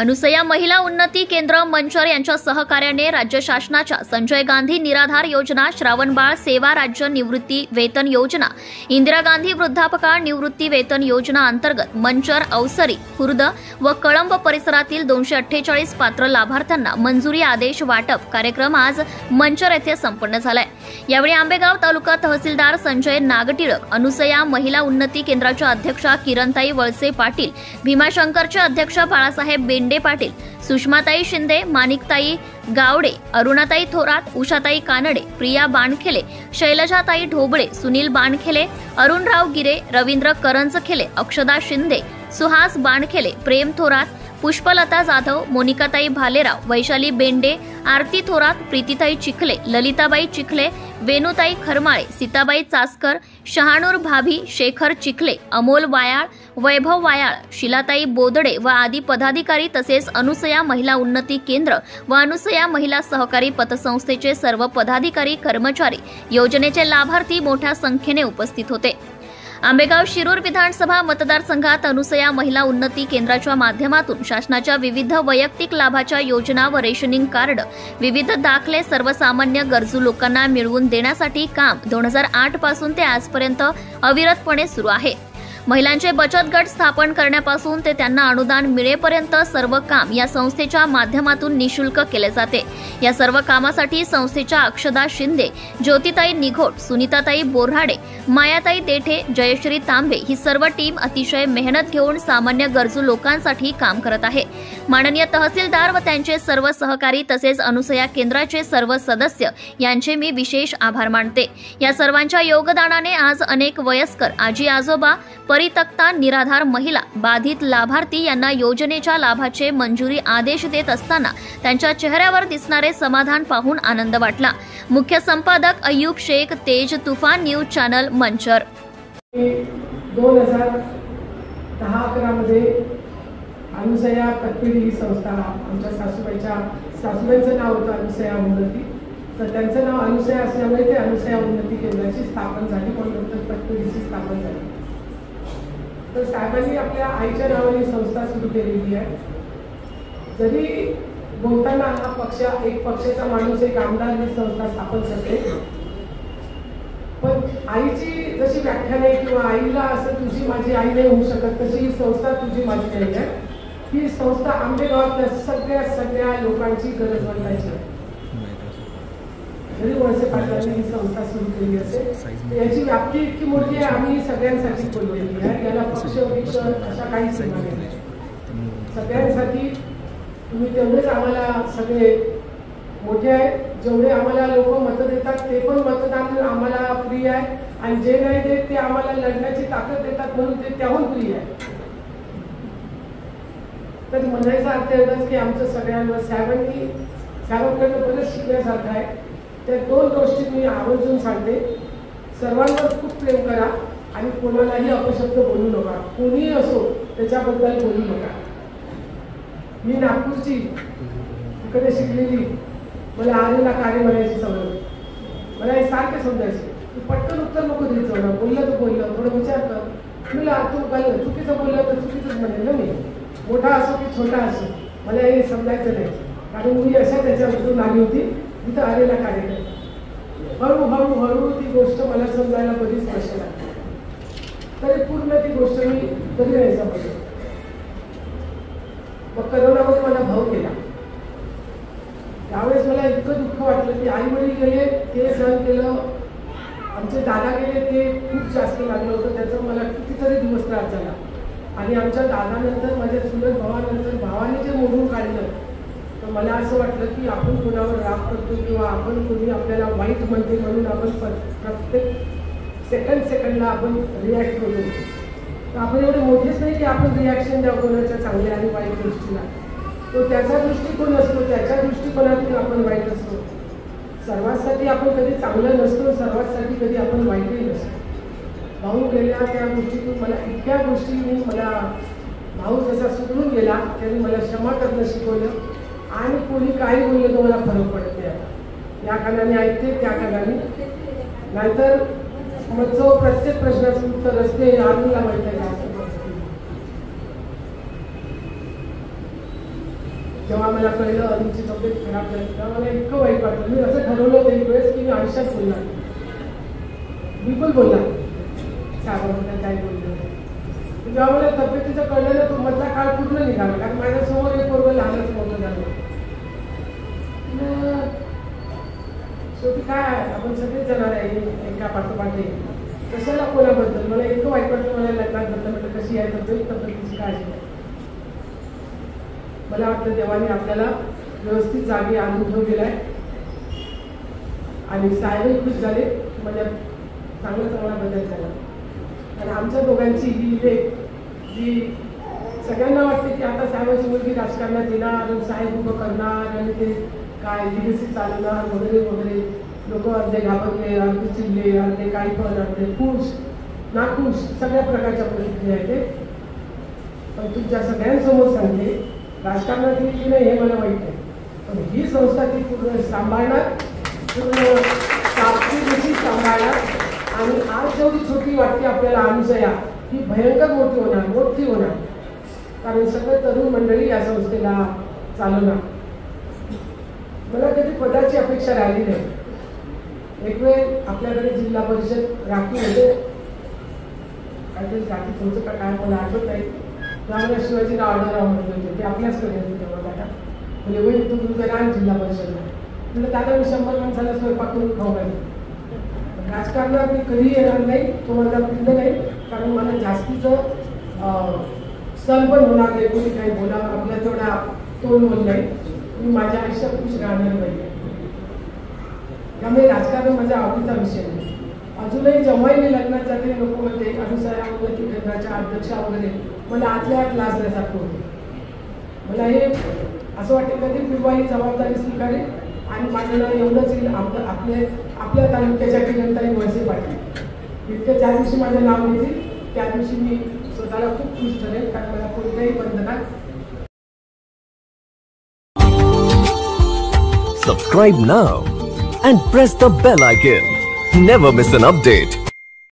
अनुसया महिला उन्नती केंद्र मंचर यांच्या सहकार्याने राज्य शासनाच्या संजय गांधी निराधार योजना, श्रावणबाळ सेवा राज्य निवृत्ती वेतन योजना, इंदिरा गांधी वृद्धापकाळ निवृत्ती वेतन योजना अंतर्गत मंचर, अवसरी, खुर्द व कळंब परिसरातील 248 पात्र लाभार्थ्यांना मंजुरी आदेश वाटप कार्यक्रम आज मंचर येथे संपन्न झालाय। यावेळी आंबेगाव तालुका तहसीलदार संजय नागटिळक, अनुसया महिला उन्नती केंद्राच्या अध्यक्षा किरणताई वळसे पाटील, भीमाशंकरचे अध्यक्ष बाळासाहेब बेंडे पाटील, सुषमाताई शिंदे, माणिकताई गावडे, अरुणाताई थोरात, उषाताई कानडे, प्रिया बाणखेले, शैलजाताई ढोबळे, सुनील बाणखेले, अरुणराव गिरे, रवींद्र करंजखेले, अक्षदा शिंदे, सुहास बाणखेले, प्रेम थोरात, पुष्पलता जाधव, मोनिकाताई भालेराव, वैशाली बेंडे, आरती थोरात, प्रीतीताई चिखले, ललिताबाई चिखले, वेणुताई खरमाळे, सीताबाई चासकर, शहानूर भाभी, शेखर चिखले, अमोल वायाळ, वैभव वायाळ, शिलाताई बोदडे व आदी पदाधिकारी तसेच अनुसया महिला उन्नती केंद्र व अनुसया महिला सहकारी पतसंस्थेचे सर्व पदाधिकारी, कर्मचारी, योजनेचे लाभार्थी मोठ्या संख्येने उपस्थित होते। आंबेगाव शिरूर विधानसभा मतदारसंघात अनुसया महिला उन्नती केंद्राच्या माध्यमातून शासनाच्या विविध वैयक्तिक लाभाच्या योजना व रेशनिंग कार्ड, विविध दाखले सर्वसामान्य गरजू लोकांना मिळवून देण्यासाठी काम 2008 पासून ते आजपर्यंत अविरतपणे सुरू आहे। महिलांचे बचत गट स्थापन करण्यापासून ते त्यांना अनुदान मिळेपर्यंत सर्व काम या संस्थेच्या माध्यमातून निशुल्क केले जाते। या सर्व कामासाठी संस्थेच्या अक्षदा शिंदे, ज्योतिताई निघोट, सुनीताताई बोऱ्हाडे, मायाताई देठे, जयश्री तांबे ही सर्व टीम अतिशय मेहनत घेऊन सामान्य गरजू लोकांसाठी काम करत आहे। माननीय तहसीलदार व त्यांचे सर्व सहकारी तसेच अनुसया केंद्राचे सर्व सदस्य यांचे मी विशेष आभार मानते। या सर्वांच्या योगदानाने आज अनेक वयस्कर, आजी आजोबा, परित्यक्ता, निराधार महिला, बाधित लाभार्थी यांना योजनेच्या लाभाचे मंजुरी आदेश देत असताना त्यांच्या चेहऱ्यावर दिसणारे समाधान पाहून आनंद वाटला। मुख्य संपादक अय्यूब शेख, तेज तुफान न्यूज चॅनल, मंचर। 2010-11 मध्ये अनुसया कटपिडी ही संस्था, आमच्या सासूबाईंचं नाव होतं अनुसया उन्नती, तर त्यांचं नाव अनुसया असल्यामुळे ते अनुसया उन्नती केंद्राची स्थापन झाली, म्हणून कटपिडीची स्थापन झाली। तर साहेबांनी आपल्या आईच्या नावाने संस्था सुरू केलेली आहे। जरी बोलताना हा पक्ष, एक पक्षाचा माणूस, एक आमदार ही संस्था स्थापन करते, पण आईची जशी व्याख्या नाही किंवा आईला असं तुझी माझी आई नाही होऊ शकत, तशी ही संस्था तुझी माझी नाही आहे। ही संस्था आंबेगावातल्या सगळ्या लोकांची गरज वाटायची आहे। जरी वळसे पाटलांनी ही संस्था सुरू केली असेल, याची व्याप्ती इतकी मोठी आहे, आम्ही सगळ्यांसाठी बोललेली आहे। याला पक्ष विक्ष अशा काही सीमा नाही, सगळ्यांसाठी। तुम्ही तेवढेच आम्हाला सगळे मोठे आहेत, जेवढे आम्हाला लोक मत देतात ते पण मतदान आम्हाला फ्री आहे, आणि जे नाही देत ते आम्हाला लढण्याची ताकद देतात म्हणून ते त्याहून फ्री आहे। तर म्हणायचा अर्थ एवढाच की आमचं सगळ्यांना साहेबांकडनं बरंच शिकण्यासारखं आहे। त्या दोन गोष्टी मी आवर्जून सांगते, सर्वांवर खूप प्रेम करा आणि कोणालाही अपशब्द बोलू नका, कोणीही असो त्याच्याबद्दल बोलू नका। मी नागपूरची, इकडे शिकलेली, मला आलेला कार्य म्हणायची सवय, मला हे सारखे समजायचे की पटकन उत्तर नको देत जाऊ, बोललं तर बोललं, थोडं विचार कर, मला तू चुकीचं बोललं तर चुकीचंच म्हणेल ना मी, मोठा असो की छोटा असो, मला हे समजायचं नाही, कारण मी अशा त्याच्याबद्दल आली होती तिथं आलेला कार्यक्रम। हळूहळू ती गोष्ट मला समजायला बरीच वर्ष लागली, तरी पूर्ण ती गोष्ट मी कधी नाही समजली। मग करोनामध्ये मला भाऊ केला, त्यावेळेस मला इतकं दुःख वाटलं की आई वडील गेले ते सहन केलं, आमचे दादा गेले ते खूप जास्त लागलं होतं, त्याचा मला कितीतरी दिवस त्रास झाला। आणि आमच्या दादानंतर माझ्या चुलत भावानंतर भावाने जे मोडून काढलं, तर मला असं वाटलं की आपण कोणावर राग करतो किंवा आपण कोणी आपल्याला वाईट म्हणते म्हणून आपण प्रत्येक सेकंडला आपण रिॲक्ट होतो। तर आपण एवढे मोठेच नाही की आपण रिॲक्शन द्यावं कोणाच्या चांगल्या आणि वाईट गोष्टीला, तो त्याचा दृष्टिकोन असतो, त्याच्या दृष्टिकोनातून आपण वाईट असतो। सर्वांसाठी आपण कधी चांगलं नसतो, सर्वांसाठी कधी आपण वाईटही नसतो। भाऊ गेल्या त्या गोष्टीतून मला इतक्या गोष्टी, मला भाऊ जसा सुधरून गेला त्यांनी मला क्षमा करणं शिकवलं, आणि कोणी काही बोललं तर मला फरक पडत नाही आता, या कानाने ऐकते त्या कानाने, नाहीतर मग जो प्रत्येक प्रश्नाचं उत्तर असते हे आम्हाला माहिती आहे। जेव्हा मला कळलं अरुणची तब्येत खराब झाली तेव्हा मला इतकं वाईट वाटलं. मी असं ठरवलं होतं एक वेळेस की मी आयुष्यात बोलणार, बिलकुल बोलणार साहेबांबद्दल काय बोललं. जेव्हा मला तब्येतीचं कळलं ना, तो मधला काळ पूर्ण निघाला. कारण माझ्यासमोर एक पोरगं लहानच मोठं झालं. शेवटी काय आपण सगळेच जाणार आहे एका पाठोपाठ एक. कशाला कोणाबद्दल मला इतकं वाईट वाटतं. मला लग्नाबद्दल म्हटलं कशी आहे तब्येतीची काळजी आहे. मला वाटतं देवाने आपल्याला व्यवस्थित जागी आणून ठेवलेला आहे आणि साहेबही खुश झाले. म्हणजे चांगला बदल झाला. आणि आमच्या दोघांची ही लेख जी सगळ्यांना वाटते की आता साहेबांची मुलगी राजकारणात येणार आणि साहेब उभं करणार आणि ते काय लिगसी चालणार वगैरे वगैरे. लोक अर्धे घाबरले, अर्धे चिडले, अर्धे काही पण, अर्धे खुश नाखुश, सगळ्या प्रकारच्या प्रतिक्रिया आहेत. पण तुमच्या सगळ्यांसमोर सांगते, राजकारणात येईल की नाही हे मला माहीत नाही, पण ही संस्था ती पूर्ण सांभाळणार, पूर्ण साक्षी सांभाळणार. आणि आज जेवढी छोटी वाटते आपल्याला अनुसया, ही भयंकर मोठी होणार. कारण सगळे तरुण मंडळी या संस्थेला चालवणार. मला कधी पदाची अपेक्षा राहिली नाही. एक वेळ आपल्याकडे जिल्हा परिषद राखीव होते, काहीतरी जाती तुमचं का काय मला आठवत नाही. त्यामुळे शिवाजीराव आढळराव म्हणत होते, ते आपल्याचकडे होते तेव्हा. दादा म्हणजे वय तुमचं रान जिल्हा परिषदला म्हणजे दादा मी 100 माणसाला स्वयंपाक करून खाऊ घालतो. राजकारणात मी कधी येणार नाही, तो माझा पिंड नाही. कारण मला जास्तीचं सण पण होणार नाही. कोणी काही बोला आपल्या तेवढा तोल बोल नाही. मी माझ्या आयुष्यात खुश राहणार नाही. त्यामुळे राजकारण माझ्या आवडीचा विषय नाही. अजूनही जेव्हाही मी लग्नात जाते लोक म्हणते अनुसया उन्नती केंद्राच्या अध्यक्षा वगैरे, मला आतल्या आत लाजल्यासारखं होते. मला हे असं वाटतं कधी पिंवाई जबाबदारी स्वीकारेल आणि माझं नाव एवढंच येईल आपल्या तालुक्याच्या किरणताई वळसे पाटील. इतकं ज्या दिवशी माझं नाव येईल त्या दिवशी मी स्वतःला खूप खुश ठरेल. कारण मला कोणत्याही बंधनात. Subscribe now and press the bell icon. Never miss an update.